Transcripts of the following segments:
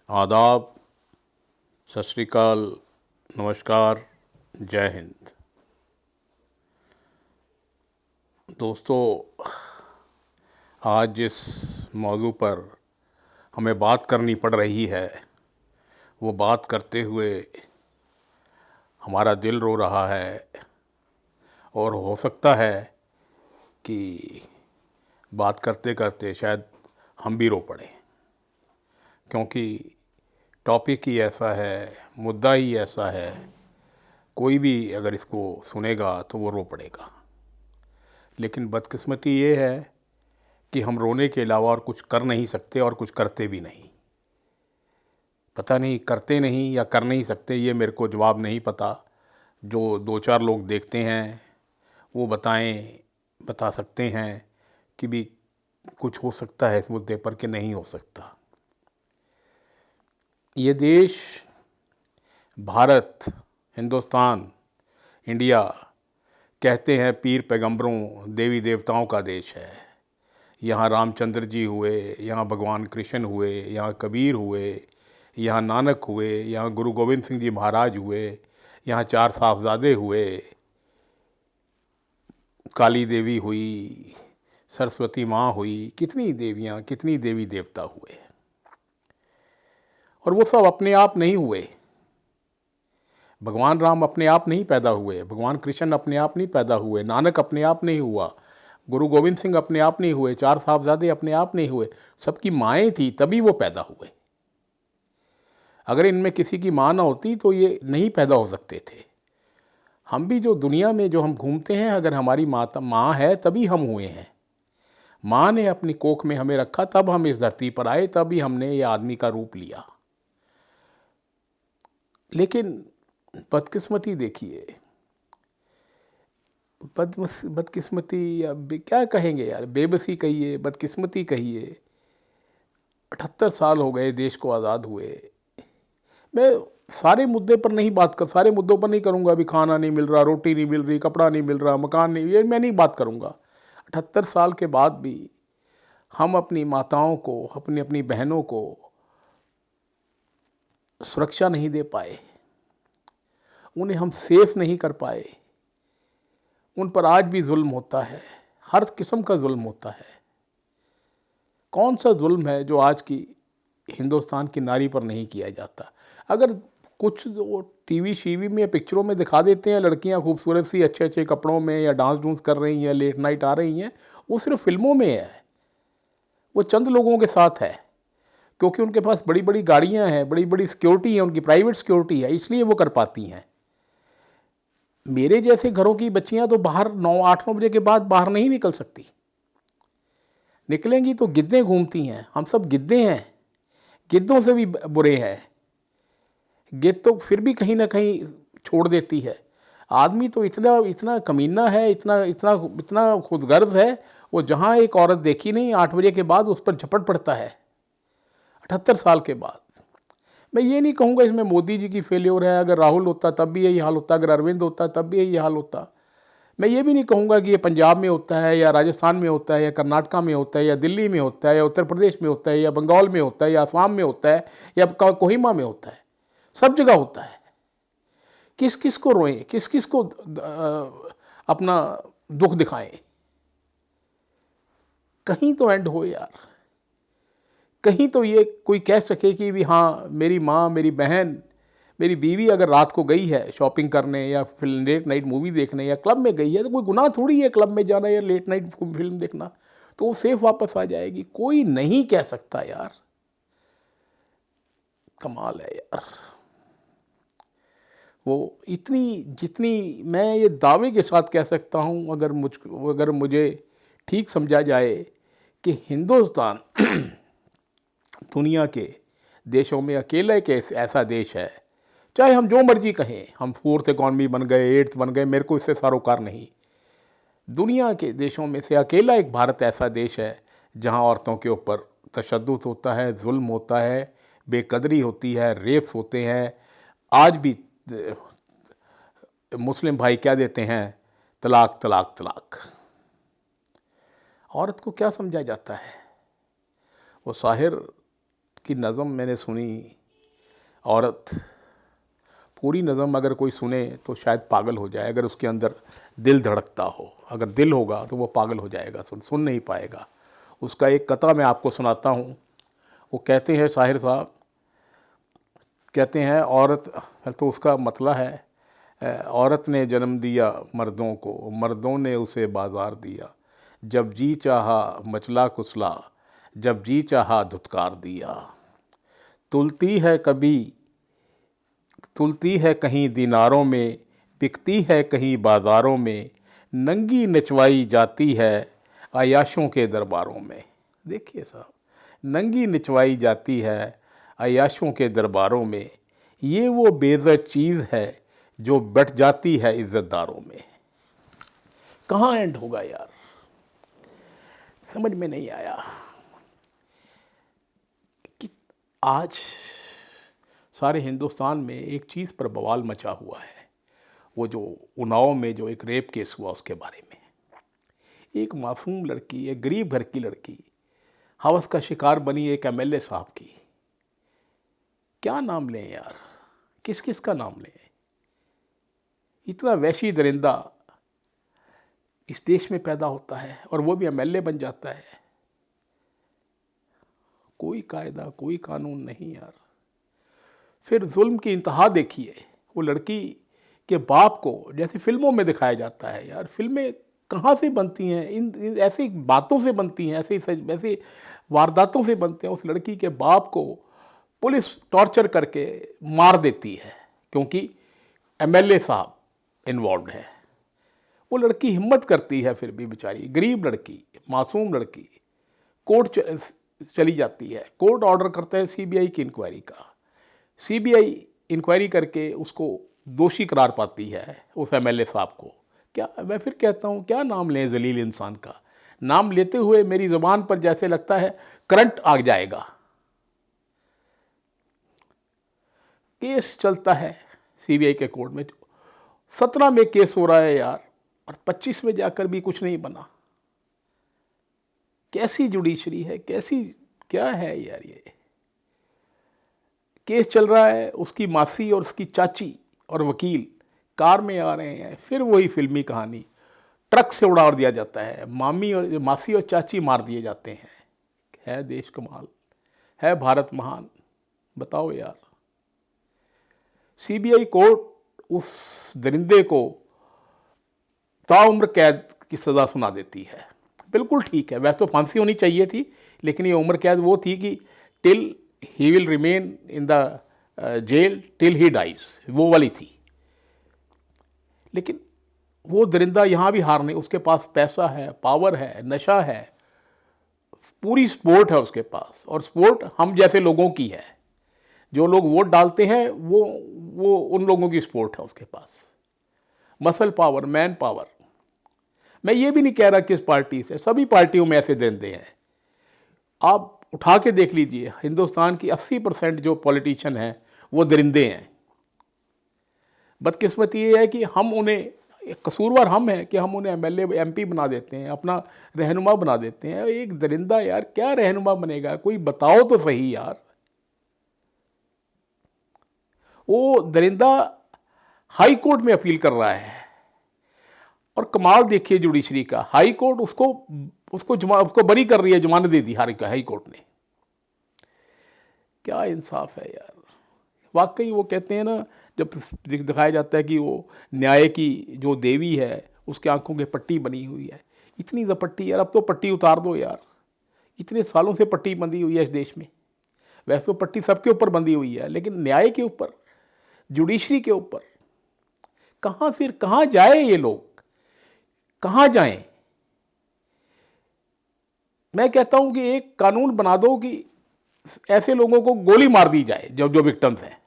आदाब, सत श्री अकाल, नमस्कार, जय हिंद। दोस्तों, आज जिस मौजू पर हमें बात करनी पड़ रही है, वो बात करते हुए हमारा दिल रो रहा है और हो सकता है कि बात करते करते शायद हम भी रो पड़ें, क्योंकि टॉपिक ही ऐसा है, मुद्दा ही ऐसा है, कोई भी अगर इसको सुनेगा तो वो रो पड़ेगा। लेकिन बदकिस्मती ये है कि हम रोने के अलावा और कुछ कर नहीं सकते और कुछ करते भी नहीं। पता नहीं करते नहीं या कर नहीं सकते, ये मेरे को जवाब नहीं पता। जो दो चार लोग देखते हैं वो बता सकते हैं कि भी कुछ हो सकता है इस मुद्दे पर कि नहीं हो सकता। ये देश, भारत, हिंदुस्तान, इंडिया, कहते हैं पीर पैगंबरों, देवी देवताओं का देश है। यहाँ रामचंद्र जी हुए, यहाँ भगवान कृष्ण हुए, यहाँ कबीर हुए, यहाँ नानक हुए, यहाँ गुरु गोविंद सिंह जी महाराज हुए, यहाँ चार साहबजादे हुए, काली देवी हुई, सरस्वती माँ हुई, कितनी देवियाँ, कितनी देवी देवता हुए। और वो सब अपने आप नहीं हुए। भगवान राम अपने आप नहीं पैदा हुए, भगवान कृष्ण अपने आप नहीं पैदा हुए, नानक अपने आप नहीं हुआ, गुरु गोविंद सिंह अपने आप नहीं हुए, चार साहबजादे अपने आप नहीं हुए। सबकी माएँ थी तभी वो पैदा हुए। अगर इनमें किसी की माँ ना होती तो ये नहीं पैदा हो सकते थे। हम भी जो दुनिया में जो हम घूमते हैं, अगर हमारी माँ है तभी हम हुए हैं। माँ ने अपनी कोख में हमें रखा, तब हम इस धरती पर आए, तभी हमने ये आदमी का रूप लिया। लेकिन बदकिस्मती देखिए, बदकिस्मती या क्या कहेंगे यार, बेबसी कहिए, बदकिस्मती कहिए। 78 साल हो गए देश को आज़ाद हुए। मैं सारे मुद्दे पर नहीं बात कर, सारे मुद्दों पर नहीं करूँगा। अभी खाना नहीं मिल रहा, रोटी नहीं मिल रही, कपड़ा नहीं मिल रहा, मकान नहीं, ये मैं नहीं बात करूँगा। 78 साल के बाद भी हम अपनी माताओं को, अपनी अपनी बहनों को सुरक्षा नहीं दे पाए, उन्हें हम सेफ नहीं कर पाए। उन पर आज भी जुल्म होता है, हर किस्म का जुल्म होता है। कौन सा जुल्म है जो आज की हिंदुस्तान की नारी पर नहीं किया जाता? अगर कुछ टीवी शीवी में या पिक्चरों में दिखा देते हैं लड़कियां खूबसूरत सी अच्छे अच्छे कपड़ों में या डांस डूंस कर रही हैं, लेट नाइट आ रही हैं, वो सिर्फ फिल्मों में है, वो चंद लोगों के साथ है, क्योंकि उनके पास बड़ी बड़ी गाड़ियां हैं, बड़ी बड़ी सिक्योरिटी है, उनकी प्राइवेट सिक्योरिटी है, इसलिए वो कर पाती हैं। मेरे जैसे घरों की बच्चियां तो बाहर 8-9 बजे के बाद बाहर नहीं निकल सकती। निकलेंगी तो गिद्धें घूमती हैं। हम सब गिद्धे हैं, गिद्धों से भी बुरे हैं। गिद्ध तो फिर भी कहीं ना कहीं छोड़ देती है। आदमी तो इतना इतना कमीना है, इतना इतना इतना खुदगर्ज है, वो जहाँ एक औरत देखी नहीं, 8 बजे के बाद उस पर झपट पड़ता है। 78 साल के बाद। मैं ये नहीं कहूँगा इसमें मोदी जी की फेल्योर है, अगर राहुल होता तब भी यही हाल होता, अगर अरविंद होता तब भी यही हाल होता। मैं ये भी नहीं कहूँगा कि ये पंजाब में होता है या राजस्थान में होता है या कर्नाटका में होता है या दिल्ली में होता है या उत्तर प्रदेश में होता है या बंगाल में होता है या असम में होता है या कोहिमा में होता है। सब जगह होता है। किस किस को रोएं, किस किस को अपना दुख दिखाएं? कहीं तो एंड हो यार। कहीं तो ये कोई कह सके कि भी हाँ, मेरी माँ, मेरी बहन, मेरी बीवी अगर रात को गई है शॉपिंग करने या फिल्म लेट नाइट मूवी देखने या क्लब में गई है, तो कोई गुनाह थोड़ी है क्लब में जाना या लेट नाइट फिल्म देखना, तो वो सेफ वापस आ जाएगी। कोई नहीं कह सकता यार। कमाल है यार। वो इतनी, जितनी मैं ये दावे के साथ कह सकता हूँ, अगर मुझे ठीक समझा जाए कि हिंदुस्तान दुनिया के देशों में अकेला एक ऐसा देश है, चाहे हम जो मर्जी कहें, हम 4th इकॉनमी बन गए, 8th बन गए, मेरे को इससे सरोकार नहीं। दुनिया के देशों में से अकेला एक भारत ऐसा देश है जहां औरतों के ऊपर तशद्दुद होता है, जुल्म होता है, बेकदरी होती है, रेप्स होते हैं। आज भी मुस्लिम भाई क्या देते हैं? तलाक तलाक तलाक। औरत को क्या समझा जाता है? वो साहिर की नज़म मैंने सुनी, औरत, पूरी नज़म अगर कोई सुने तो शायद पागल हो जाए, अगर उसके अंदर दिल धड़कता हो। अगर दिल होगा तो वो पागल हो जाएगा, सुन नहीं पाएगा। उसका एक कता मैं आपको सुनाता हूँ। वो कहते हैं, शाहिर साहब कहते हैं, औरत, तो उसका मतलब है औरत ने जन्म दिया मर्दों को, मर्दों ने उसे बाजार दिया, जब जी चाहा मचला कुचला, जब जी चाहा धुतकार दिया। तुलती है कभी, तुलती है कहीं दीनारों में, बिकती है कहीं बाज़ारों में, नंगी नचवाई जाती है अयाशों के दरबारों में। देखिए साहब, नंगी नचवाई जाती है अयाशों के दरबारों में, ये वो बेइज्जत चीज़ है जो बट जाती है इज़्ज़तदारों में। कहाँ एंड होगा यार, समझ में नहीं आया कि आज सारे हिंदुस्तान में एक चीज़ पर बवाल मचा हुआ है। वो जो उन्नाव में जो एक रेप केस हुआ उसके बारे में, एक मासूम लड़की, एक गरीब घर की लड़की हवस का शिकार बनी एक एमएलए साहब की। क्या नाम लें यार, किस किस का नाम लें। इतना वैशी दरिंदा इस देश में पैदा होता है और वो भी एमएलए बन जाता है। कोई कायदा, कोई कानून नहीं यार। फिर जुल्म की इंतहा देखिए, वो लड़की के बाप को जैसे फिल्मों में दिखाया जाता है यार। फिल्में कहाँ से बनती हैं, इन ऐसी बातों से बनती हैं, ऐसे वारदातों से बनते हैं। उस लड़की के बाप को पुलिस टॉर्चर करके मार देती है क्योंकि एमएलए साहब इन्वॉल्व है। वो लड़की हिम्मत करती है, फिर भी बेचारी गरीब लड़की, मासूम लड़की, कोर्ट चली जाती है। कोर्ट ऑर्डर करता है सीबीआई की इंक्वायरी का। सीबीआई इंक्वायरी करके उसको दोषी करार पाती है, उस एमएलए साहब को। क्या मैं फिर कहता हूँ, क्या नाम लें जलील इंसान का। नाम लेते हुए मेरी ज़ुबान पर जैसे लगता है करंट आ जाएगा। केस चलता है सीबीआई के कोर्ट में, 17 में केस हो रहा है यार, और 25 में जाकर भी कुछ नहीं बना। कैसी जुडिशरी है, कैसी क्या है यार। ये केस चल रहा है, उसकी मासी और उसकी चाची और वकील कार में आ रहे हैं, फिर वही फिल्मी कहानी, ट्रक से उड़ा दिया जाता है, मासी और चाची मार दिए जाते हैं। है देश कमाल, है भारत महान। बताओ यार, सीबीआई कोर्ट उस दरिंदे को ताउम्र कैद की सज़ा सुना देती है। बिल्कुल ठीक है, वैसे तो फांसी होनी चाहिए थी, लेकिन ये उम्र कैद वो थी कि till he will remain in the jail till he dies, वो वाली थी। लेकिन वो दरिंदा यहाँ भी हार नहीं, उसके पास पैसा है, पावर है, नशा है, पूरी स्पोर्ट है उसके पास, और स्पोर्ट हम जैसे लोगों की है। जो लोग वोट डालते हैं वो उन लोगों की स्पोर्ट है उसके पास। Muscle power, man power. मैं ये भी नहीं कह रहा किस पार्टी से, सभी पार्टियों में ऐसे दरिंदे हैं। आप उठा के देख लीजिए, हिंदुस्तान की 80% जो पॉलिटिशियन हैं वो दरिंदे हैं। बदकिस्मती ये है कि हम उन्हें, कसूरवार हम हैं कि हम उन्हें एमएलए एमपी बना देते हैं, अपना रहनुमा बना देते हैं। एक दरिंदा यार क्या रहनुमा बनेगा, कोई बताओ तो सही यार। वो दरिंदा हाई कोर्ट में अपील कर रहा है, और कमाल देखिए जुडिशरी का, हाई कोर्ट उसको बरी कर रही है, जमानत दे दी हाई कोर्ट ने। क्या इंसाफ है यार। वाकई वो कहते हैं ना, जब दिखाया जाता है कि वो न्याय की जो देवी है उसके आंखों के पट्टी बनी हुई है। इतनी पट्टी यार, अब तो पट्टी उतार दो यार। इतने सालों से पट्टी बंधी हुई है इस देश में। वैसे तो पट्टी सबके ऊपर बंधी हुई है, लेकिन न्याय के ऊपर, जुडिशरी के ऊपर कहाँ, फिर कहाँ जाए ये लोग, कहाँ जाएं। मैं कहता हूं कि एक कानून बना दो कि ऐसे लोगों को गोली मार दी जाए जो विक्टिम्स हैं।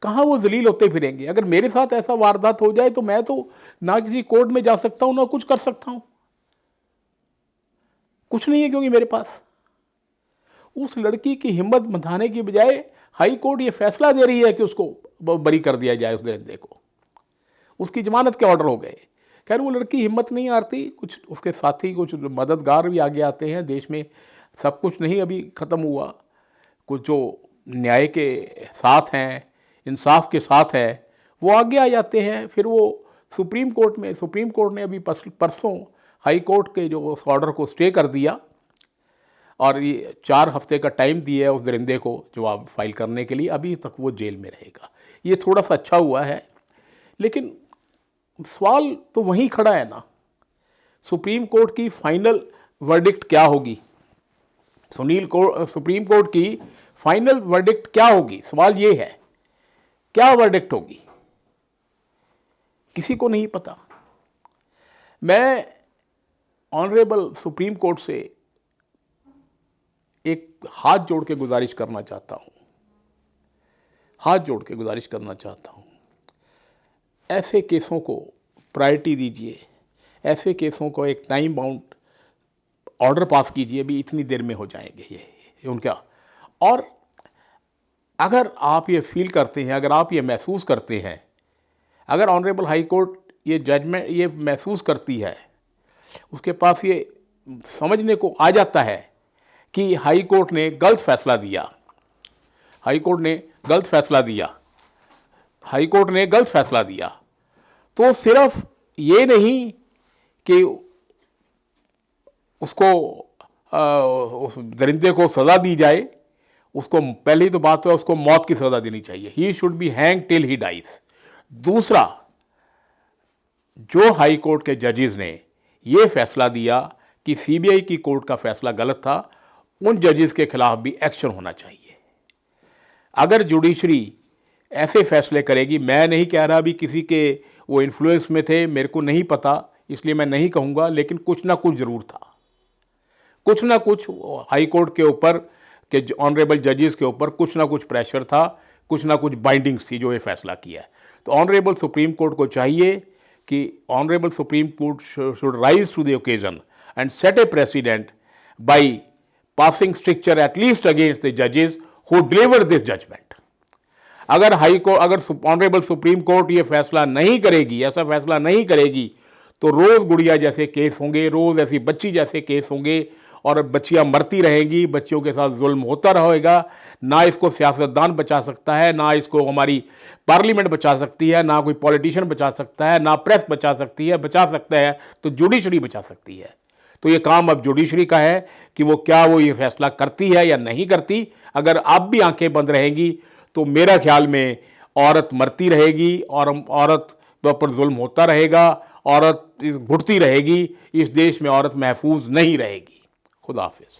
कहाँ वो जलील होते फिरेंगे। अगर मेरे साथ ऐसा वारदात हो जाए तो मैं तो ना किसी कोर्ट में जा सकता हूं, ना कुछ कर सकता हूं, कुछ नहीं है, क्योंकि मेरे पास। उस लड़की की हिम्मत बंधाने की बजाय हाई कोर्ट ये फैसला दे रही है कि उसको बरी कर दिया जाए, उस दरिंदे को। उसकी जमानत के ऑर्डर हो गए। खैर वो लड़की हिम्मत नहीं हारती, कुछ उसके साथी, कुछ मददगार भी आगे आते हैं। देश में सब कुछ नहीं अभी ख़त्म हुआ, कुछ जो न्याय के साथ हैं, इंसाफ के साथ है, वो आगे आ जाते हैं। फिर वो सुप्रीम कोर्ट ने अभी परसों हाई कोर्ट के जो उस ऑर्डर को स्टे कर दिया और ये 4 हफ्ते का टाइम दिया है उस दरिंदे को जवाब फाइल करने के लिए। अभी तक वो जेल में रहेगा। ये थोड़ा सा अच्छा हुआ है, लेकिन सवाल तो वहीं खड़ा है ना, सुप्रीम कोर्ट की फाइनल वर्डिक्ट क्या होगी? सुप्रीम कोर्ट की फाइनल वर्डिक्ट क्या होगी? सवाल ये है, क्या वर्डिक्ट होगी? किसी को नहीं पता। मैं ऑनरेबल सुप्रीम कोर्ट से एक हाथ जोड़ के गुजारिश करना चाहता हूं, ऐसे केसों को प्रायोरिटी दीजिए, ऐसे केसों को एक टाइम बाउंड ऑर्डर पास कीजिए, भी इतनी देर में हो जाएंगे ये उनका। और अगर आप ये फील करते हैं, अगर आप ये महसूस करते हैं, अगर ऑनरेबल हाई कोर्ट ये जजमेंट ये महसूस करती है, उसके पास ये समझने को आ जाता है कि हाई कोर्ट ने गलत फैसला दिया, तो सिर्फ ये नहीं कि उसको उस दरिंदे को सज़ा दी जाए, उसको पहली तो बात है उसको मौत की सज़ा देनी चाहिए। He should be hang till he dies. दूसरा, जो हाई कोर्ट के जजेस ने ये फैसला दिया कि सीबीआई की कोर्ट का फैसला गलत था, उन जजेस के खिलाफ भी एक्शन होना चाहिए। अगर जुडिशरी ऐसे फैसले करेगी, मैं नहीं कह रहा भी किसी के वो इन्फ्लुएंस में थे, मेरे को नहीं पता, इसलिए मैं नहीं कहूँगा, लेकिन कुछ ना कुछ ज़रूर था, कुछ ना कुछ हाई कोर्ट के ऊपर के ऑनरेबल जजेस के ऊपर कुछ ना कुछ प्रेशर था, कुछ ना कुछ बाइंडिंग्स थी जो ये फैसला किया है। तो ऑनरेबल सुप्रीम कोर्ट को चाहिए कि honourable supreme court should rise to the occasion and set a precedent by passing stricture at least against the जजेस हु डिलीवर दिस जजमेंट। अगर ऑनरेबल सुप्रीम कोर्ट ये फैसला नहीं करेगी, ऐसा फैसला नहीं करेगी, तो रोज़ गुड़िया जैसे केस होंगे, रोज़ ऐसी बच्ची जैसे केस होंगे और बच्चियां मरती रहेंगी, बच्चियों के साथ जुल्म होता रहेगा। ना इसको सियासतदान बचा सकता है, ना इसको हमारी पार्लियामेंट बचा सकती है, ना कोई पॉलिटिशियन बचा सकता है, ना प्रेस बचा सकता है तो जुडिशरी बचा सकती है। तो ये काम अब जुडिशरी का है कि वो ये फैसला करती है या नहीं करती। अगर आप भी आंखें बंद रहेंगी तो मेरा ख्याल में औरत मरती रहेगी और औरत पर जुल्म होता रहेगा, औरत घुटती रहेगी, इस देश में औरत महफूज नहीं रहेगी। खुदा हाफिज।